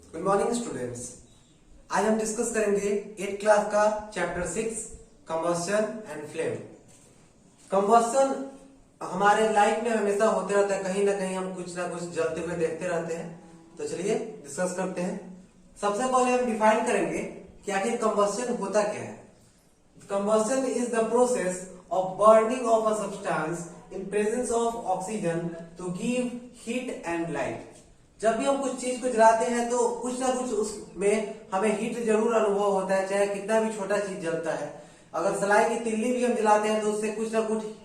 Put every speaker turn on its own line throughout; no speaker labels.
Good morning students. आज हम discuss करेंगे 8th क्लास का chapter 6 combustion and flame. Combustion हमारे लाइफ में हमेशा होते रहता है, कहीं ना कहीं हम कुछ ना कुछ जलते हुए देखते रहते हैं। तो चलिए डिस्कस करते हैं। सबसे पहले हम डिफाइन करेंगे कि आखिर कंबस्शन होता क्या है। Combustion is the process of burning of a substance in presence of oxygen to give heat and light। जब भी हम कुछ चीज को जलाते हैं तो कुछ ना कुछ उसमें हमें हीट जरूर अनुभव होता है, चाहे कितना भी छोटा चीज जलता है। अगर सलाई की तिल्ली भी हम जलाते हैं तो उससे कुछ ना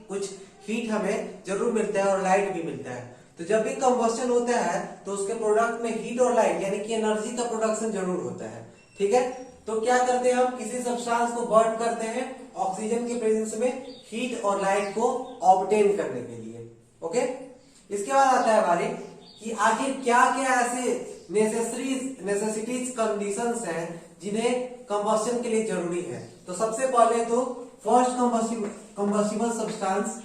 कुछ हीट हमें जरूर मिलता है और लाइट भी मिलता है। तो जब भी कंबस्शन होता है तो उसके प्रोडक्ट में हीट और लाइट यानी कि एनर्जी का प्रोडक्शन जरूर होता है। ठीक है, तो क्या करते हैं हम किसी सब्सटेंस को बर्न करते हैं ऑक्सीजन के प्रेजेंस में हीट और लाइट को ऑब्टेन करने के लिए। ओके, इसके बाद आता है बारी कि आखिर क्या क्या ऐसे नेसेसिटीज कंडीशंस हैं जिन्हें कंबस्शन के लिए जरूरी है। तो सबसे पहले तो फर्स्ट कंबस्टिबल सब्सटेंस,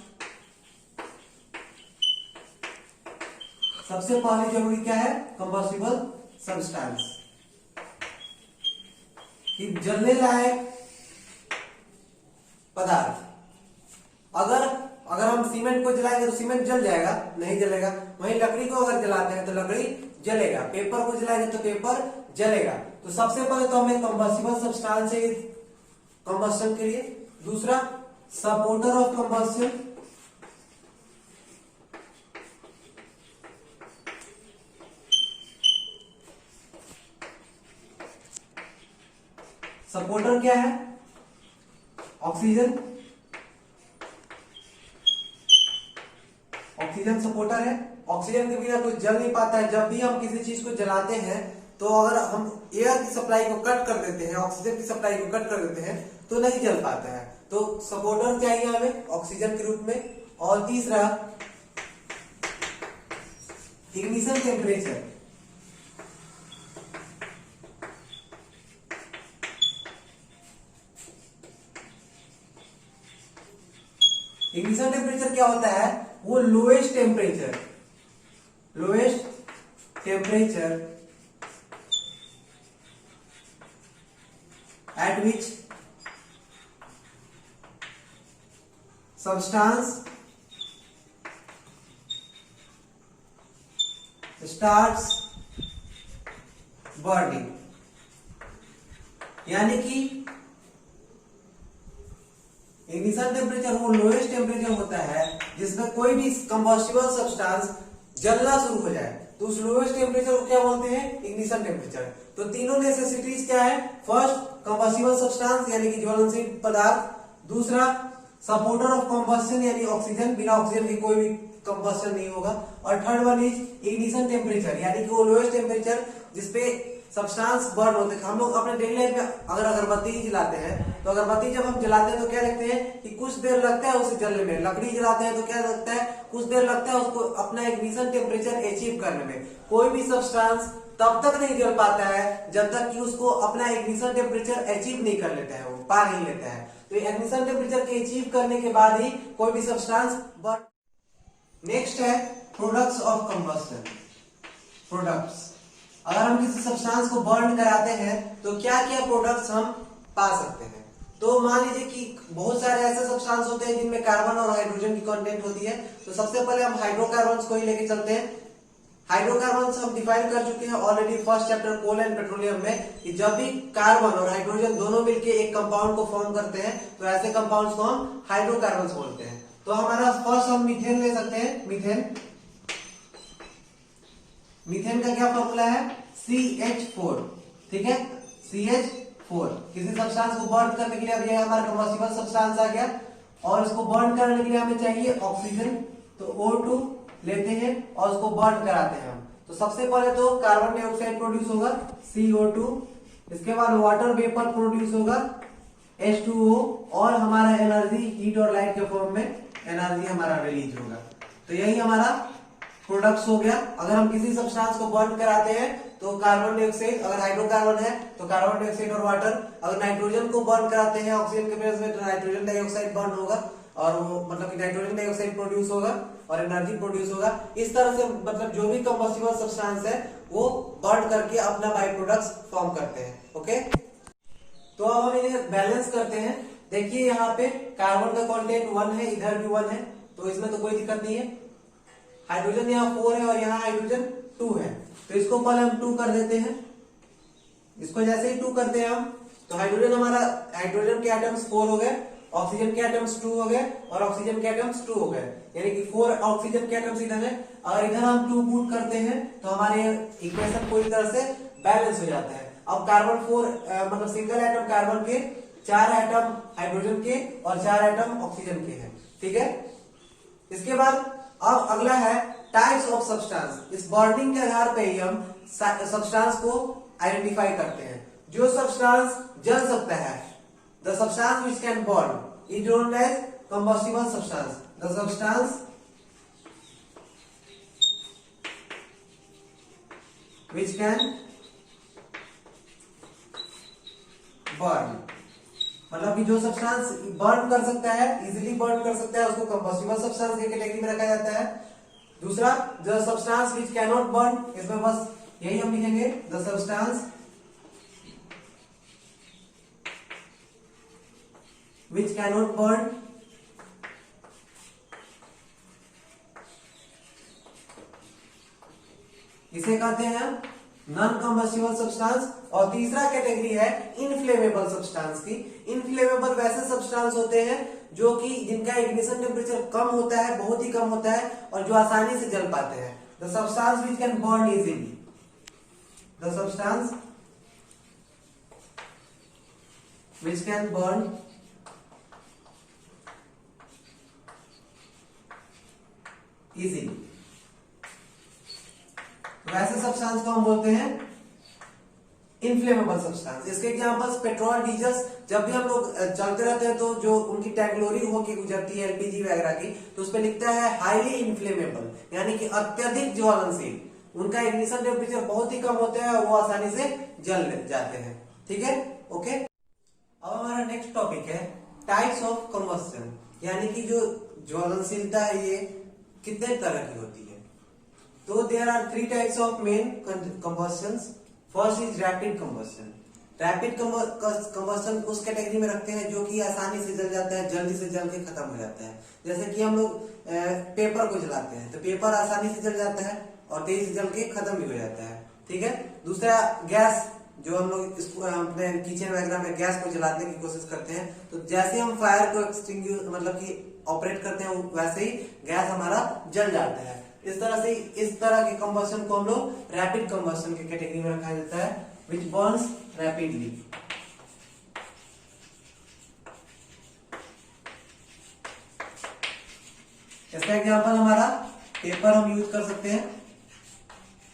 सबसे पहले जरूरी क्या है कंबस्टिबल सब्सटेंस कि जलने लायक पदार्थ। अगर हम सीमेंट को जलाएंगे तो सीमेंट जल जाएगा? नहीं जलेगा। वहीं लकड़ी को अगर जलाते हैं तो लकड़ी जलेगा। पेपर को जलाएंगे तो पेपर जलेगा। तो सबसे पहले तो हमें कंबस्टिबल सब्सटेंस चाहिए कंबस्शन के लिए। दूसरा सपोर्टर ऑफ कंबस्शन, सपोर्टर क्या है? ऑक्सीजन। ऑक्सीजन सपोर्टर है। ऑक्सीजन के बिना कुछ जल नहीं पाता है। जब भी हम किसी चीज को जलाते हैं तो अगर हम एयर की सप्लाई को कट कर देते हैं, ऑक्सीजन की सप्लाई को कट कर देते हैं तो नहीं जल पाता है। तो सपोर्टर चाहिए हमें ऑक्सीजन के रूप में। और तीसरा इग्निशन टेम्परेचर। इग्निशन टेम्परेचर क्या होता है? वो lowest temperature at which substance starts burning. यानी कि इग्निशन टेम्परेचर वो लोएस्ट टेम्परेचर होता है जिसमें कोई भी कंबस्टिबल सब्सटेंस जलना शुरू हो जाए। तो उस लोएस्ट टेम्परेचर को क्या बोलते हैं? Ignition temperature. तो तीनों नेसेसिटीज क्या है? फर्स्ट कंबस्टिबल सब्सटेंस यानी कि ज्वलनशील पदार्थ। दूसरा सपोर्टर ऑफ कंबस्शन यानी ऑक्सीजन, बिना ऑक्सीजन के कोई भी कंबस्शन नहीं होगा। और third one is ignition temperature यानी कि वो लोएस्ट टेम्परेचर जिसपे सब्सटेंस बर्न होते हैं। हम लोग अपने डेली लाइफ में अगर अगरबत्ती ही जलाते हैं तो अगरबत्ती जब हम जलाते हैं तो क्या देखते हैं कि कुछ देर लगता है उसे जलने में। लकड़ी जलाते हैं तो क्या लगता है? कुछ देर लगता है उसको अपना इग्निशन टेम्परेचर अचीव करने में। कोई भी सब्सटेंस तब तक नहीं जल पाता है जब तक कि उसको अपना इग्निशन टेम्परेचर अचीव नहीं कर लेता है, वो पा नहीं लेता है। तो इग्निशन टेम्परेचर के अचीव करने के बाद ही कोई भी सब्सटेंस बर्न। नेक्स्ट है प्रोडक्ट्स ऑफ कंबस्शन। प्रोडक्ट्स, अगर हम किसी सब्सटेंस को बर्न कराते हैं तो क्या क्या प्रोडक्ट्स हम पा सकते हैं। तो मान लीजिए कि बहुत सारे ऐसे सब्सटेंस होते हैं जिनमें कार्बन और हाइड्रोजन की कंटेंट होती है। तो सबसे पहले हम हाइड्रोकार्बन्स को ही लेके चलते हैं। हाइड्रोकार्बन्स हम डिफाइन कर चुके हैं already first chapter coal and petroleum में कि जब भी कार्बन और हाइड्रोजन दोनों मिलकर एक कंपाउंड को फॉर्म करते हैं तो ऐसे कंपाउंड्स को हम हाइड्रोकार्बन्स बोलते हैं। तो हमारा फर्स्ट हम मीथेन ले सकते हैं। मीथेन का क्या फॉर्मूला है? CH4। ठीक है, CH4। किसी सब्सटेंस को बर्न करने के लिए अब ये हमारा कंबस्टिबल सब्सटेंस आ गया और इसको बर्न करने के लिए हमें चाहिए ऑक्सीजन। तो O2 लेते हैं और उसको बर्न कराते हैं हम। तो सबसे पहले तो कार्बन डाइऑक्साइड प्रोड्यूस होगा CO2। इसके बाद वाटर वेपर प्रोड्यूस होगा H2O और हमारा एनर्जी हीट और लाइट के फॉर्म में एनर्जी हमारा रिलीज होगा। तो यही हमारा प्रोडक्ट्स हो गया। अगर हम किसी सब्सटेंस को बर्न कराते हैं तो कार्बन डाइऑक्साइड, अगर हाइड्रोकार्बन है तो कार्बन डाइऑक्साइड और वाटर। अगर नाइट्रोजन को बर्न कराते हैं ऑक्सीजन के बेस में तो नाइट्रोजन डाइऑक्साइड बर्न होगा और वो मतलब कि नाइट्रोजन डाइऑक्साइड प्रोड्यूस होगा। और एनर्जी प्रोड्यूस होगा। इस तरह से मतलब जो भी कंबस्टिबल सब्सटेंस है वो बर्न करके अपना बाई प्रोडक्ट्स फॉर्म करते हैं। ओके, तो अब हम इन्हें बैलेंस करते हैं। देखिए यहाँ पे कार्बन का कंटेंट 1 है, इधर भी 1 है, तो इसमें तो कोई दिक्कत नहीं है। हाइड्रोजन यहाँ 4 है और यहाँ हाइड्रोजन 2 है, तो इसको पहले हम 2 कर देते हैं। इसको जैसे ही 2 करते हैं हम, तो हाइड्रोजन हमारा, हाइड्रोजन के एटम्स 4 हो गए, ऑक्सीजन के एटम्स 2 हो गए और ऑक्सीजन के एटम्स 2 हो गए, यानी कि 4 ऑक्सीजन के एटम्स इधर है। अगर इधर हम 2 पुट करते हैं तो हमारे इक्वेशन पूरी तरह से बैलेंस हो जाता है। अब कार्बन 4 मतलब सिंगल एटम कार्बन के 4 एटम हाइड्रोजन के और 4 एटम ऑक्सीजन के हैं। ठीक है, इसके बाद अब अगला है टाइप्स ऑफ सब्सटेंस। इस बर्निंग के आधार पे ही हम सब्सटेंस को आइडेंटिफाई करते हैं। जो सब्सटेंस जल सकता है, the substance which can burn is known as combustible substance. The substance which can burn, मतलब कि जो सब्सटेंस बर्न कर सकता है, इजीली बर्न कर सकता है, उसको कंबस्टिबल सब्सटेंस की कैटेगरी में रखा जाता है। दूसरा, the substance which can not burn, इसमें बस यही हम लिखेंगे, the substance which cannot burn इसे कहते हैं नॉन कंबस्टिबल सब्सटेंस। और तीसरा कैटेगरी है इनफ्लेमेबल सब्सटेंस की। इनफ्लेमेबल वैसे सब्सटेंस होते हैं जो कि जिनका इग्निशन टेम्परेचर कम होता है, बहुत ही कम होता है, और जो आसानी से जल पाते हैं। The substance which can burn easily, the substance which can burn easily, वैसे सब्सटेंस को हम बोलते हैं इनफ्लेमेबल सब्सटेंस। इसके एग्जांपल्स पेट्रोल, डीजल, जब भी हम लोग चलते रहते हैं तो जो उनकी टैंक लोरी होके गुजरती है एलपीजी वगैरह की, तो उस पर लिखता है हाईली इनफ्लेमेबल, यानी कि अत्यधिक ज्वलनशील। उनका इग्निशन टेम्परेचर बहुत ही कम होता है और वो आसानी से जल जाते हैं। ठीक है, ओके। अब हमारा नेक्स्ट टॉपिक है टाइप्स ऑफ कंबस्शन, यानी कि जो ज्वलनशीलता है ये कितने तरह की होती है। तो there are 3 types of main combustions. First is rapid combustion. Rapid combustion उस कैटेगरी में रखते हैं जो कि आसानी से जल जाता है, जल्दी से जल के खत्म हो जाता है। जैसे कि हम लोग पेपर को जलाते हैं तो पेपर आसानी से जल जाता है और तेजी से जल के खत्म भी हो जाता है। ठीक है। दूसरा गैस, जो हम लोग अपने किचन वगैरह में गैस को जलाने की कोशिश करते हैं, तो जैसे हम फायर को एक्सटिंग्विश मतलब कि ऑपरेट करते हैं वैसे ही गैस हमारा जल जाता है। इस तरह से इस तरह के कंबस्शन को हम लोग रैपिड कंबस्शन की कैटेगरी में रखा जाता है, विच बर्न्स रैपिडली। इसका एग्जांपल हमारा पेपर हम यूज कर सकते हैं।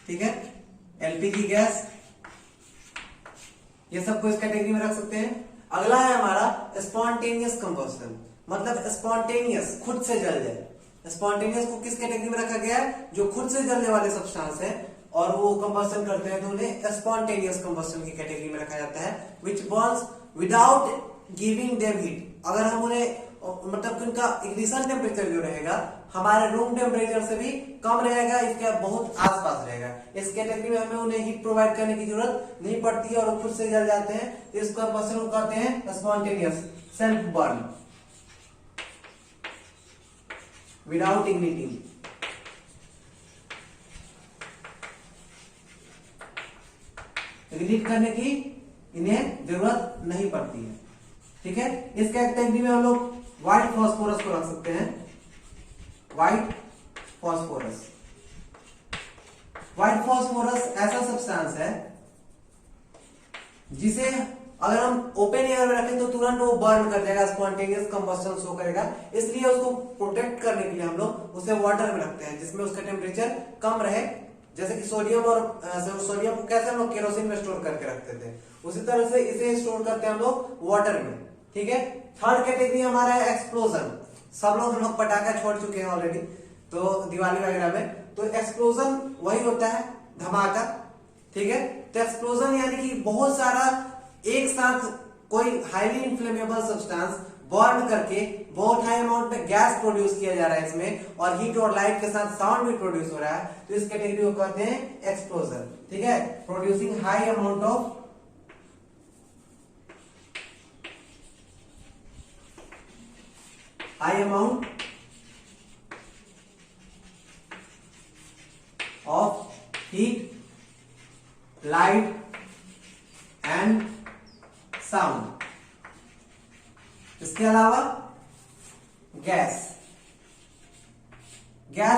ठीक है, एलपीजी गैस, ये सबको इस कैटेगरी में रख सकते हैं। अगला है हमारा स्पॉन्टेनियस कंबस्शन, मतलब स्पॉन्टेनियस, खुद से जल जाए। स्पॉन्टेनियस को किस कैटेगरी में रखा गया है? जो खुद से जलने वाले सब्सटेंस है और वो कंबस्शन करते हैं तो उन्हें स्पॉन्टेनियस कंबस्शन की कैटेगरी में रखा जाता है, which burns without giving them heat. अगर हम उन्हें मतलब कि उनका इग्निशन टेम्परेचर जो रहेगा हमारे रूम टेम्परेचर से भी कम रहेगा, इसके बहुत आसपास रहेगा। इस कैटेगरी में हमें उन्हें हीट प्रोवाइड करने की जरूरत नहीं पड़ती है और वो खुद से जल जाते हैं। इस कंबस्शन को कहते हैं spontaneous, self burn, without igniting. Ignite करने की इन्हें जरूरत नहीं पड़ती है। ठीक है, इस कैटेगरी में हम लोग व्हाइट फॉस्फोरस को रख सकते हैं। व्हाइट फॉस्फोरस, व्हाइट फॉस्फोरस ऐसा सब्सटेंस है जिसे अगर हम ओपन एयर में रखें तो तुरंत वो बर्न कर जाएगा, स्पॉन्टेनियस कंबस्शन शो करेगा। इसलिए उसको प्रोटेक्ट करने के लिए हम लोग उसे वाटर में रखते हैं जिसमें उसका टेम्परेचर कम रहे। जैसे कि सोडियम सोडियम को कैसे हम लोग केरोसिन में स्टोर करके रखते थे, उसी तरह से इसे स्टोर करते हैं हम लोग वाटर में। ठीक है। थर्ड कैटेगरी हमारा है एक्सप्लोजन। सब लोग हम लोग पटाखा छोड़ चुके हैं ऑलरेडी, तो दिवाली वगैरह में तो एक्सप्लोजन वही होता है, धमाका। ठीक है, तो एक्सप्लोजन यानी कि बहुत सारा एक साथ कोई हाईली इन्फ्लेमेबल सब्सटेंस बर्न करके बहुत हाई अमाउंट में गैस प्रोड्यूस किया जा रहा है इसमें, और हीट और लाइट के साथ साउंड भी प्रोड्यूस हो रहा है, तो इस कैटेगरी को कहते हैं एक्सप्लोजन। ठीक है, producing high amount of heat, light and sound. इसके अलावा गैस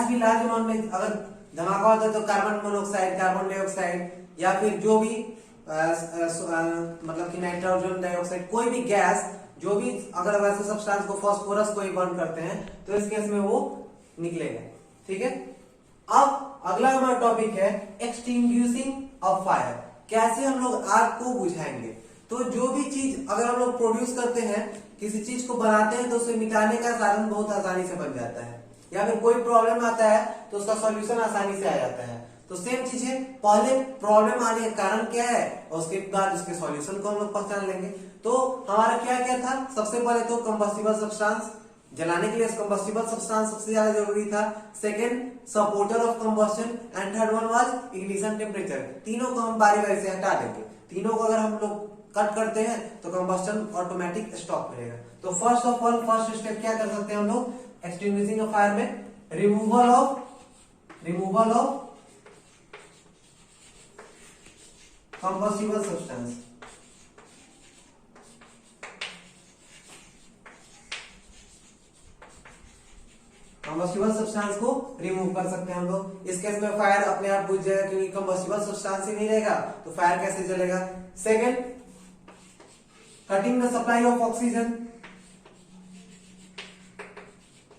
भी लार्ज अमाउंट में अगर धमाका होता है तो कार्बन मोनोऑक्साइड, कार्बन डाइऑक्साइड, या फिर जो भी मतलब कि नाइट्रोजन डाइऑक्साइड, कोई भी गैस जो भी अगर वैसे सब्सटेंस को फास्फोरस को ही बर्न करते हैं तो इस केस में वो निकलेगा। ठीक है, अब अगला हमारा टॉपिक है एक्सटिंग्विशिंग ऑफ फायर। कैसे हम लोग आग को बुझाएंगे। तो जो भी चीज अगर हम लोग प्रोड्यूस करते हैं, किसी चीज को बनाते हैं, तो उसे मिटाने का साधन बहुत आसानी से बन जाता है, या फिर कोई प्रॉब्लम आता है तो उसका सॉल्यूशन आसानी से आ जाता है। तो सेम चीज है, पहले प्रॉब्लम आने का कारण क्या है और उसके बाद उसके सॉल्यूशन को हम लोग पहचान लेंगे। तो हमारा क्या क्या था, सबसे पहले तो कंबस्टिबल सब्सटेंस, जलाने के लिए कंबस्टिबल सब्सटेंस सबसे ज्यादा जरूरी था। Second, supporter of combustion, and third one was ignition temperature. तीनों को हम बारी बारी से हटा देंगे। तीनों को अगर हम लोग कट करते हैं तो कंबस्शन ऑटोमेटिक स्टॉप करेगा। तो first of all first step क्या कर सकते हैं हम लोग एक्सटिंग्विशिंग ऑफ फायर में, removal of combustible substance. Combustible substance को रिमूव कर सकते हैं हम लोग। इस केस में फायर अपने आप बुझ जाएगा, क्योंकि कंबस्टिबल सब्सटेंस ही नहीं रहेगा तो फायर कैसे जलेगा। Second, cutting the supply of oxygen.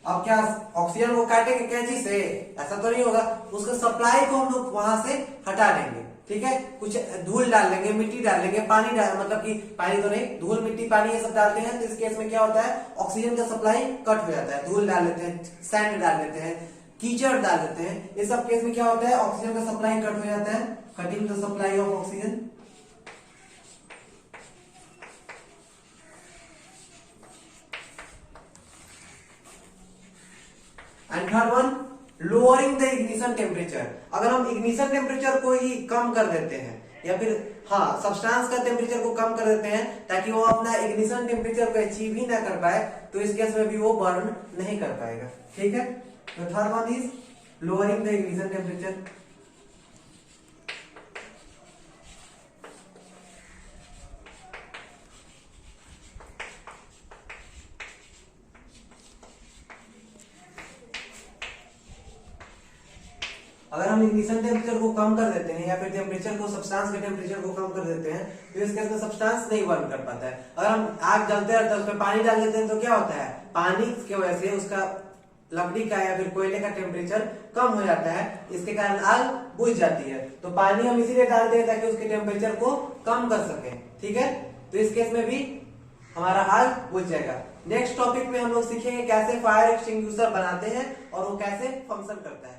अब क्या ऑक्सीजन को काटेंगे कैंची से, ऐसा तो नहीं होगा, उसका सप्लाई को हम लोग वहां से हटा देंगे। ठीक है, कुछ धूल डाल देंगे, मिट्टी डाल देंगे, पानी डाल, मतलब कि पानी तो नहीं, धूल मिट्टी पानी ये सब डालते हैं। तो इस केस में क्या होता है, ऑक्सीजन का सप्लाई कट हो जाता है। धूल डाल देते हैं, सैंड डाल देते हैं, कीचड़ डाल देते हैं, इस सब केस में क्या होता है, ऑक्सीजन का सप्लाई कट हो जाता है। Cutting the supply of oxygen. And third one, lowering the ignition temperature. अगर हम इग्निशन टेम्परेचर को ही कम कर देते हैं, या फिर सब्सटेंस का टेम्परेचर को कम कर देते हैं ताकि वो अपना इग्निशन टेम्परेचर को अचीव ही ना कर पाए, तो इस केस में भी वो बर्न नहीं कर पाएगा। ठीक है, तो third one is lowering the ignition temperature. अगर हम इग्निशन टेम्परेचर को कम कर देते हैं, या फिर टेम्परेचर को, सब्सटेंस के टेम्परेचर को कम कर देते हैं, तो इस केस में सब्सटेंस नहीं बर्न कर पाता है। अगर हम आग जलते रहता है उसमें पानी डाल देते हैं तो क्या होता है, पानी की वजह से उसका लकड़ी का या फिर कोयले का टेम्परेचर कम हो जाता है, इसके कारण आग बुझ जाती है। तो पानी हम इसीलिए डालते हैं ताकि उसके टेम्परेचर को कम कर सके। ठीक है, तो इस केस में भी हमारा आग बुझ जाएगा। नेक्स्ट टॉपिक में हम लोग सीखेंगे कैसे फायर एक्सटिंग्विशर बनाते हैं और वो कैसे फंक्शन करता है।